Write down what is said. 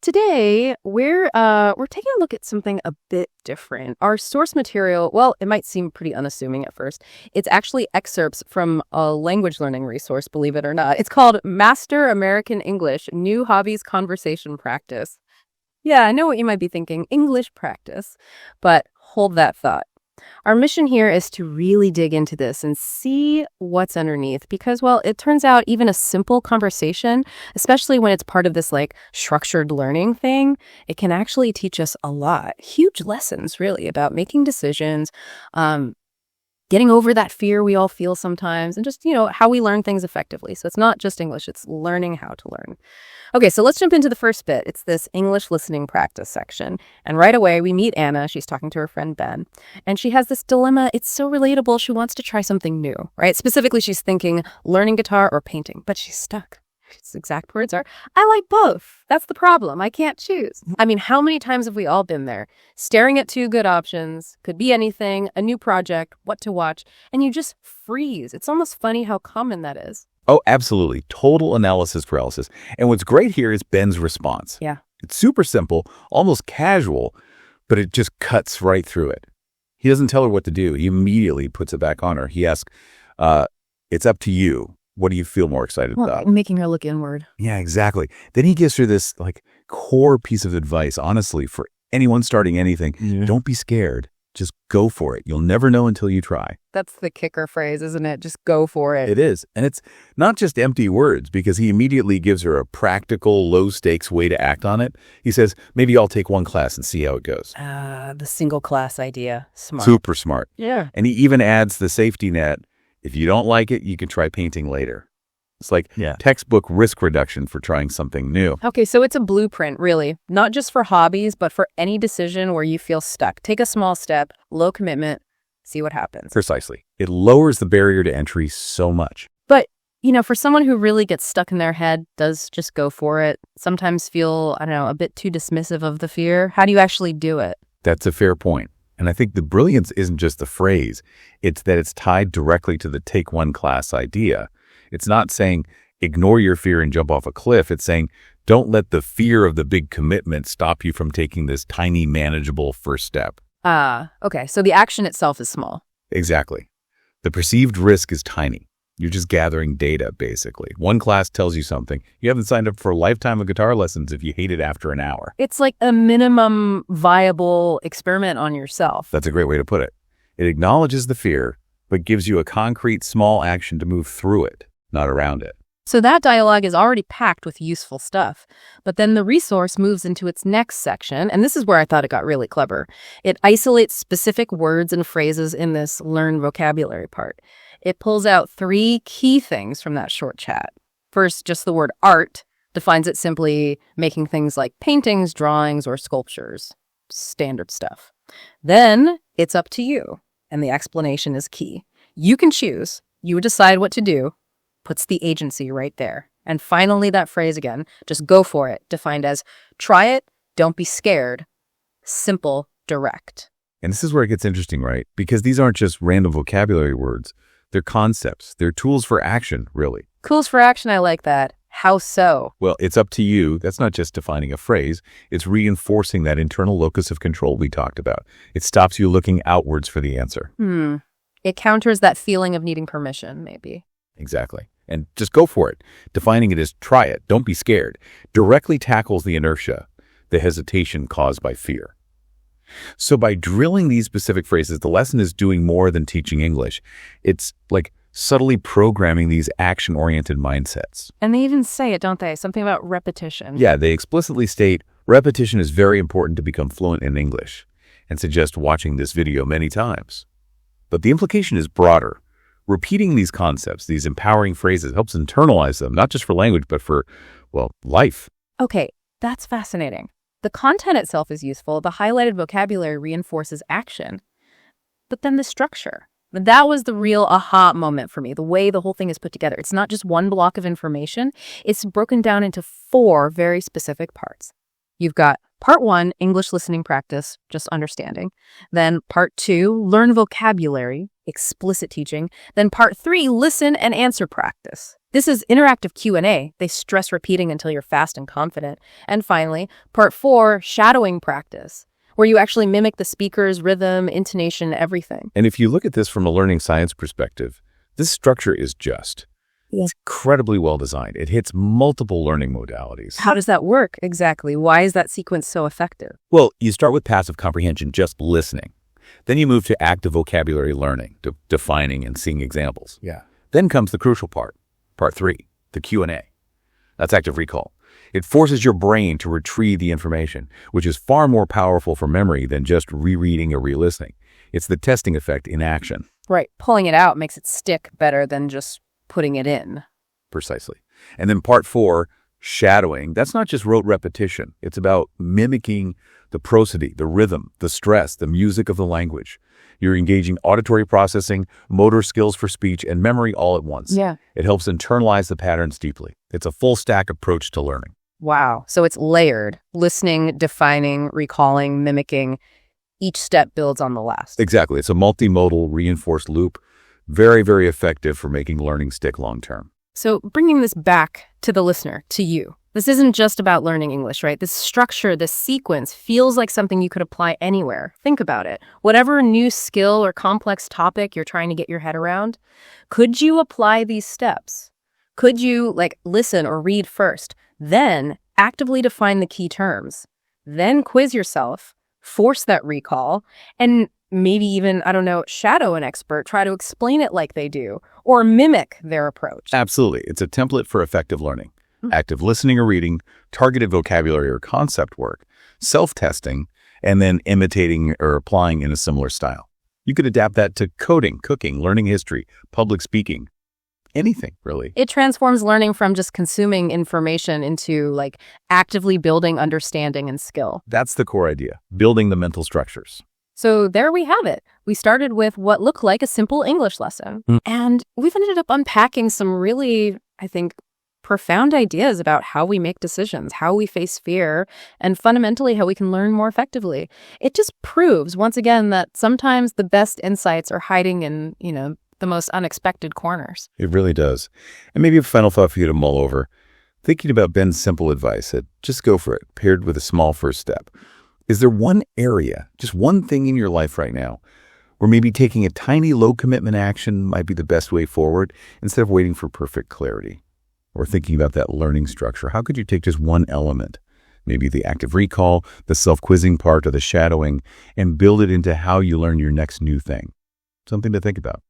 Today, we're taking a look at something a bit different. Our source material, well, it might seem pretty unassuming at first. It's actually excerpts from a language learning resource, believe it or not. It's called Master American English: New Hobbies Conversation Practice. Yeah, I know what you might be thinking, English practice, but hold that thought. Our mission here is to really dig into this and see what's underneath because, well, it turns out even a simple conversation, especially when it's part of this structured learning thing, it can actually teach us a lot. Huge lessons, really, about making decisions, getting over that fear we all feel sometimes, and just, how we learn things effectively. So it's not just English, it's learning how to learn. Okay, so let's jump into the first bit. It's this English listening practice section. And right away, we meet Anna. She's talking to her friend Ben. And she has this dilemma. It's so relatable. She wants to try something new, right? Specifically, she's thinking learning guitar or painting, but she's stuck. His exact words are, I like both. That's the problem. I can't choose. I mean, how many times have we all been there? Staring at two good options, could be anything, a new project, what to watch, and you just freeze. It's almost funny how common that is. Oh, absolutely. Total analysis paralysis. And what's great here is Ben's response. Yeah. It's super simple, almost casual, but it just cuts right through it. He doesn't tell her what to do. He immediately puts it back on her. He asks, it's up to you. What do you feel more excited about? Making her look inward. Yeah, exactly. Then he gives her this core piece of advice, honestly, for anyone starting anything. Yeah. Don't be scared. Just go for it. You'll never know until you try. That's the kicker phrase, isn't it? Just go for it. It is. And it's not just empty words because he immediately gives her a practical, low-stakes way to act on it. He says, maybe I'll take one class and see how it goes. The single class idea. Smart. Super smart. Yeah. And he even adds the safety net. If you don't like it, you can try painting later. It's like textbook risk reduction for trying something new. Okay, so it's a blueprint, really. Not just for hobbies, but for any decision where you feel stuck. Take a small step, low commitment, see what happens. Precisely. It lowers the barrier to entry so much. But, for someone who really gets stuck in their head, does just go for it, sometimes feel, a bit too dismissive of the fear. How do you actually do it? That's a fair point. And I think the brilliance isn't just the phrase. It's that it's tied directly to the take one class idea. It's not saying ignore your fear and jump off a cliff. It's saying don't let the fear of the big commitment stop you from taking this tiny, manageable first step. Okay. So the action itself is small. Exactly. The perceived risk is tiny. You're just gathering data, basically. One class tells you something. You haven't signed up for a lifetime of guitar lessons if you hate it after an hour. It's like a minimum viable experiment on yourself. That's a great way to put it. It acknowledges the fear, but gives you a concrete small action to move through it, not around it. So that dialogue is already packed with useful stuff. But then the resource moves into its next section, and this is where I thought it got really clever. It isolates specific words and phrases in this learn vocabulary part. It pulls out 3 key things from that short chat. First, just the word art defines it simply making things like paintings, drawings, or sculptures. Standard stuff. Then it's up to you, and the explanation is key. You can choose. You decide what to do. Puts the agency right there. And finally, that phrase again, just go for it, defined as try it, don't be scared, simple, direct. And this is where it gets interesting, right? Because these aren't just random vocabulary words. They're concepts. They're tools for action, really. Tools for action, I like that. How so? Well, it's up to you. That's not just defining a phrase. It's reinforcing that internal locus of control we talked about. It stops you looking outwards for the answer. It counters that feeling of needing permission, maybe. Exactly. And just go for it. Defining it as try it, don't be scared, directly tackles the inertia, the hesitation caused by fear. So by drilling these specific phrases, the lesson is doing more than teaching English. It's like subtly programming these action-oriented mindsets. And they even say it, don't they? Something about repetition. Yeah, they explicitly state repetition is very important to become fluent in English and suggest watching this video many times. But the implication is broader. Repeating these concepts, these empowering phrases, helps internalize them, not just for language, but for, life. Okay, that's fascinating. The content itself is useful. The highlighted vocabulary reinforces action. But then the structure. That was the real aha moment for me, the way the whole thing is put together. It's not just one block of information. It's broken down into 4 very specific parts. You've got part 1, English listening practice, just understanding. Then part 2, learn vocabulary, explicit teaching. Then part 3, listen and answer practice. This is interactive Q&A. They stress repeating until you're fast and confident. And finally, part 4, shadowing practice, where you actually mimic the speaker's rhythm, intonation, everything. And if you look at this from a learning science perspective, this structure is just. Yeah. It's incredibly well designed. It hits multiple learning modalities. How does that work exactly? Why is that sequence so effective? Well, you start with passive comprehension, just listening. Then you move to active vocabulary learning, defining and seeing examples. Yeah. Then comes the crucial part 3, the Q&A. That's active recall. It forces your brain to retrieve the information, which is far more powerful for memory than just rereading or re-listening. It's the testing effect in action. Right. Pulling it out makes it stick better than just putting it in. Precisely. And then part 4, shadowing. That's not just rote repetition. It's about mimicking the prosody, the rhythm, the stress, the music of the language. You're engaging auditory processing, motor skills for speech, and memory all at once. Yeah. It helps internalize the patterns deeply. It's a full stack approach to learning. Wow. So it's layered. Listening, defining, recalling, mimicking. Each step builds on the last. Exactly. It's a multimodal reinforced loop. Very, very effective for making learning stick long term. So bringing this back to the listener, to you. This isn't just about learning English, right? This structure, this sequence feels like something you could apply anywhere. Think about it. Whatever new skill or complex topic you're trying to get your head around, could you apply these steps? Could you listen or read first, then actively define the key terms, then quiz yourself, force that recall, and maybe even, shadow an expert, try to explain it like they do, or mimic their approach? Absolutely. It's a template for effective learning. Active listening or reading, targeted vocabulary or concept work, self-testing, and then imitating or applying in a similar style. You could adapt that to coding, cooking, learning history, public speaking, anything, really. It transforms learning from just consuming information into actively building understanding and skill. That's the core idea, building the mental structures. So there we have it. We started with what looked like a simple English lesson. And we've ended up unpacking some really, I think, profound ideas about how we make decisions, how we face fear, and fundamentally how we can learn more effectively. It just proves, once again, that sometimes the best insights are hiding in, the most unexpected corners. It really does. And maybe a final thought for you to mull over. Thinking about Ben's simple advice that just go for it, paired with a small first step. Is there one area, just one thing in your life right now, where maybe taking a tiny low-commitment action might be the best way forward instead of waiting for perfect clarity? Or thinking about that learning structure, how could you take just one element, maybe the active recall, the self-quizzing part, or the shadowing, and build it into how you learn your next new thing? Something to think about.